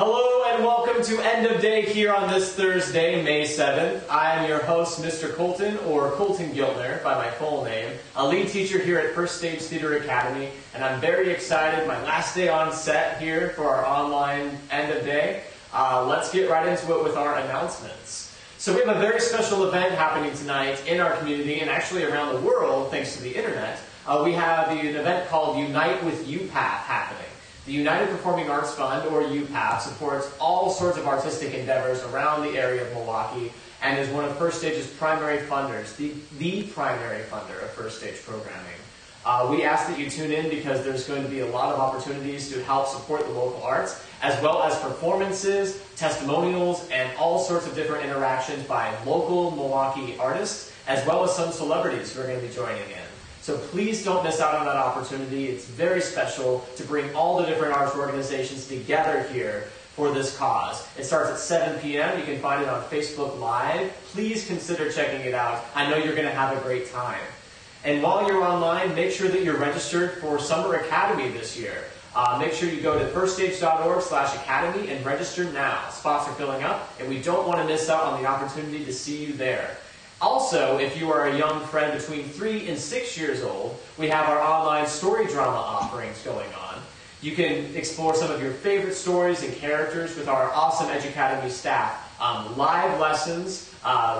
Hello and welcome to End of Day here on this Thursday, May 7th. I am your host, Mr. Colton, or Colton Giltner by my full name, a lead teacher here at First Stage Theater Academy, and I'm very excited, my last day on set here for our online End of Day. Let's get right into it with our announcements. So we have a very special event happening tonight in our community and actually around the world thanks to the internet. We have an event called Unite with UPath happening. The United Performing Arts Fund, or UPath, supports all sorts of artistic endeavors around the area of Milwaukee and is one of First Stage's primary funders, the primary funder of First Stage programming. We ask that you tune in because there's going to be a lot of opportunities to help support the local arts, as well as performances, testimonials, and all sorts of different interactions by local Milwaukee artists, as well as some celebrities who are going to be joining in. So please don't miss out on that opportunity. It's very special to bring all the different arts organizations together here for this cause. It starts at 7 p.m. You can find it on Facebook Live. Please consider checking it out. I know you're going to have a great time. And while you're online, make sure that you're registered for Summer Academy this year. Make sure you go to firststage.org/academy and register now. Spots are filling up, and we don't want to miss out on the opportunity to see you there. Also, if you are a young friend between 3 and 6 years old, we have our online story drama offerings going on. You can explore some of your favorite stories and characters with our awesome Educademy staff. Live lessons,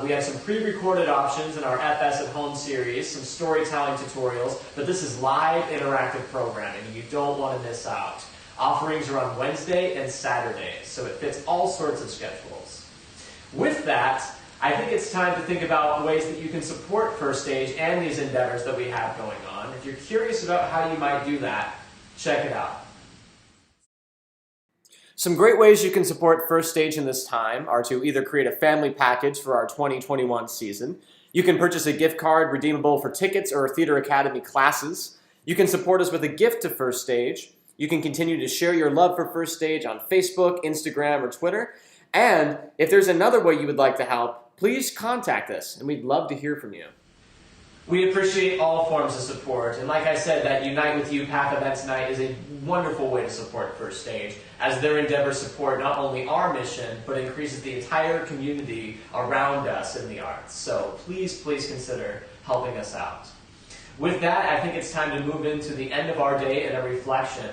we have some pre-recorded options in our FS at Home series, some storytelling tutorials, but this is live interactive programming and you don't want to miss out. Offerings are on Wednesday and Saturdays, so it fits all sorts of schedules. With that, I think it's time to think about ways that you can support First Stage and these endeavors that we have going on. If you're curious about how you might do that, check it out. Some great ways you can support First Stage in this time are to either create a family package for our 2021 season. You can purchase a gift card redeemable for tickets or Theater Academy classes. You can support us with a gift to First Stage. You can continue to share your love for First Stage on Facebook, Instagram, or Twitter. And if there's another way you would like to help, please contact us, and we'd love to hear from you. We appreciate all forms of support, and like I said, that Unite with UPath event tonight is a wonderful way to support First Stage, as their endeavors support not only our mission, but increases the entire community around us in the arts. So please consider helping us out. With that, I think it's time to move into the end of our day and a reflection.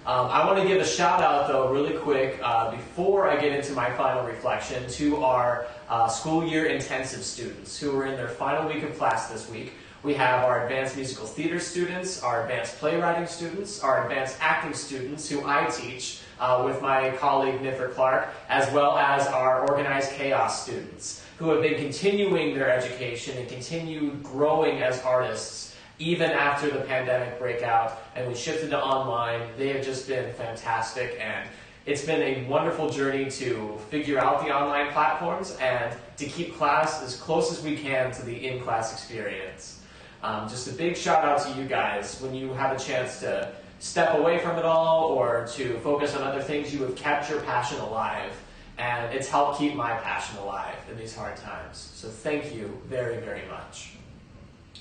I want to give a shout out though really quick before I get into my final reflection to our school year intensive students who are in their final week of class this week. We have our advanced musical theater students, our advanced playwriting students, our advanced acting students who I teach with my colleague Niffer Clark, as well as our organized chaos students who have been continuing their education and continue growing as artists even after the pandemic breakout and we shifted to online. They have just been fantastic, and it's been a wonderful journey to figure out the online platforms and to keep class as close as we can to the in-class experience. Just a big shout out to you guys. When you have a chance to step away from it all or to focus on other things, you have kept your passion alive, and it's helped keep my passion alive in these hard times. So thank you very, very much.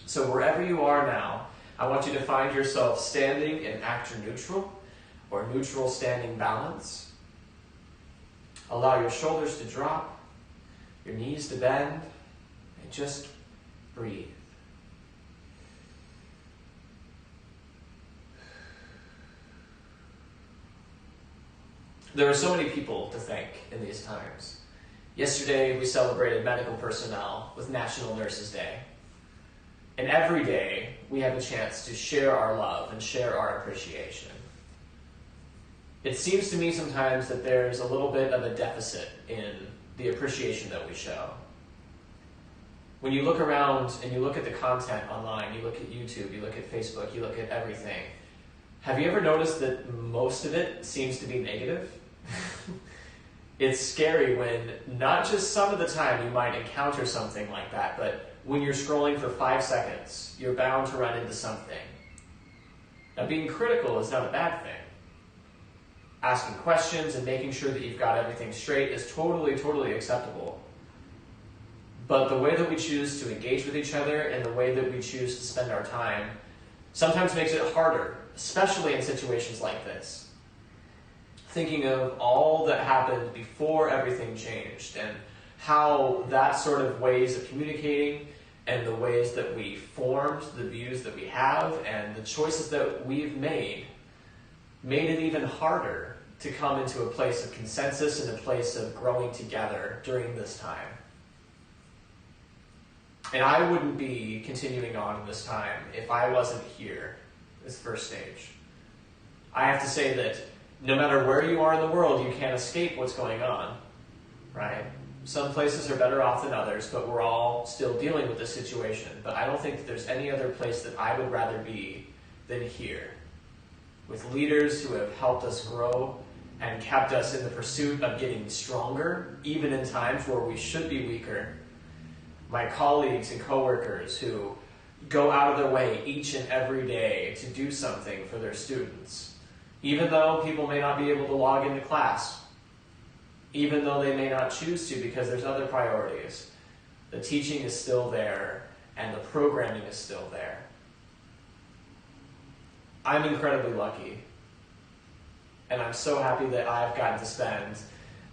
So wherever you are now, I want you to find yourself standing in actor neutral or neutral standing balance. Allow your shoulders to drop, your knees to bend, and just breathe. There are so many people to thank in these times. Yesterday, we celebrated medical personnel with National Nurses Day. And every day, we have a chance to share our love and share our appreciation. It seems to me sometimes that there's a little bit of a deficit in the appreciation that we show. When you look around and you look at the content online, you look at YouTube, you look at Facebook, you look at everything, have you ever noticed that most of it seems to be negative? It's scary when not just some of the time you might encounter something like that, but when you're scrolling for 5 seconds, you're bound to run into something. Now, being critical is not a bad thing. Asking questions and making sure that you've got everything straight is totally acceptable. But the way that we choose to engage with each other and the way that we choose to spend our time sometimes makes it harder, especially in situations like this. thinking of all that happened before everything changed and how that sort of ways of communicating and the ways that we formed the views that we have and the choices that we've made it even harder to come into a place of consensus and a place of growing together during this time. And I wouldn't be continuing on in this time if I wasn't here, this first stage. I have to say that no matter where you are in the world, you can't escape what's going on, right? Some places are better off than others, but we're all still dealing with this situation. But I don't think that there's any other place that I would rather be than here, with leaders who have helped us grow and kept us in the pursuit of getting stronger, even in times where we should be weaker. My colleagues and coworkers who go out of their way each and every day to do something for their students, even though people may not be able to log into class, even though they may not choose to because there's other priorities. The teaching is still there, and the programming is still there. I'm incredibly lucky, and I'm so happy that I've gotten to spend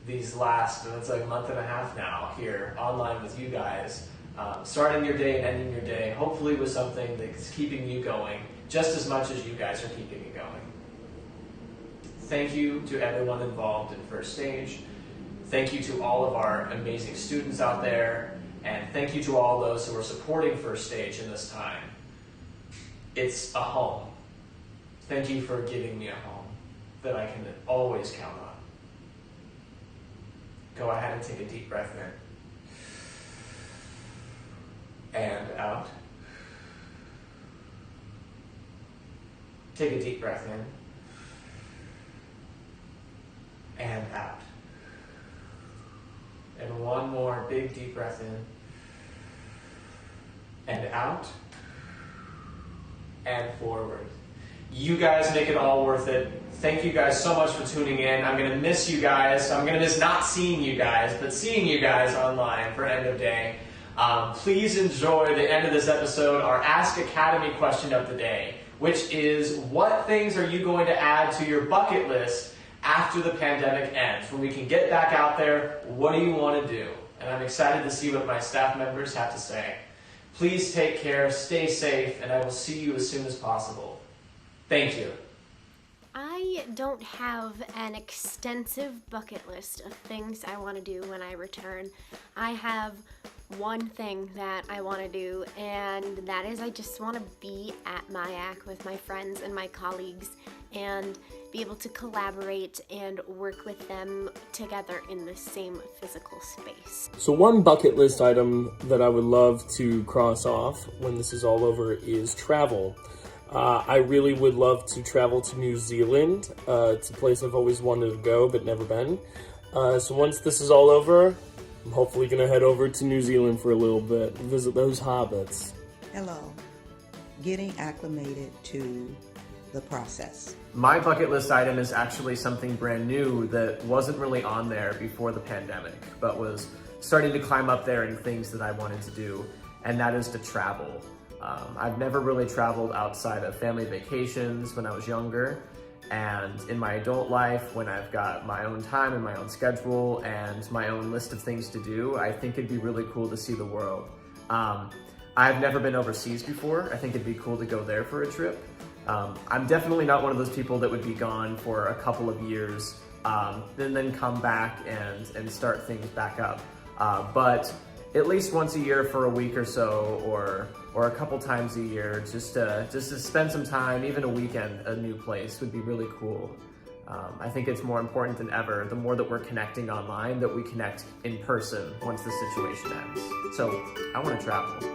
these last, it's like a month and a half now, here online with you guys, starting your day and ending your day, hopefully with something that's keeping you going, just as much as you guys are keeping it going. Thank you to everyone involved in First Stage. Thank you to all of our amazing students out there, and thank you to all those who are supporting First Stage in this time. It's a home. Thank you for giving me a home that I can always count on. Go ahead and take a deep breath in. And out. Take a deep breath in. And out. And one more big deep breath in. And out. And forward. You guys make it all worth it. Thank you guys so much for tuning in. I'm going to miss you guys. I'm going to miss not seeing you guys, but seeing you guys online for end of day. Please enjoy the end of this episode, our Ask Academy question of the day, which is, what things are you going to add to your bucket list after the pandemic ends? When we can get back out there, what do you want to do? And I'm excited to see what my staff members have to say. Please take care, stay safe, and I will see you as soon as possible. Thank you. I don't have an extensive bucket list of things I want to do when I return. I have one thing that I want to do, and that is I just want to be at MIAC with my friends and my colleagues and be able to collaborate and work with them together in the same physical space. So one bucket list item that I would love to cross off when this is all over is travel. I really would love to travel to New Zealand. It's a place I've always wanted to go but never been. So once this is all over, I'm hopefully going to head over to New Zealand for a little bit and visit those hobbits. Hello. Getting acclimated to the process. My bucket list item is actually something brand new that wasn't really on there before the pandemic, but was starting to climb up there in things that I wanted to do, and that is to travel. I've never really traveled outside of family vacations when I was younger, and in my adult life, when I've got my own time and my own schedule and my own list of things to do, I think it'd be really cool to see the world. I've never been overseas before. I think it'd be cool to go there for a trip. I'm definitely not one of those people that would be gone for a couple of years, then come back and start things back up. But at least once a year for a week or so, or a couple times a year, just to spend some time, even a weekend, a new place would be really cool. I think it's more important than ever, the more that we're connecting online, that we connect in person once the situation ends. So I want to travel.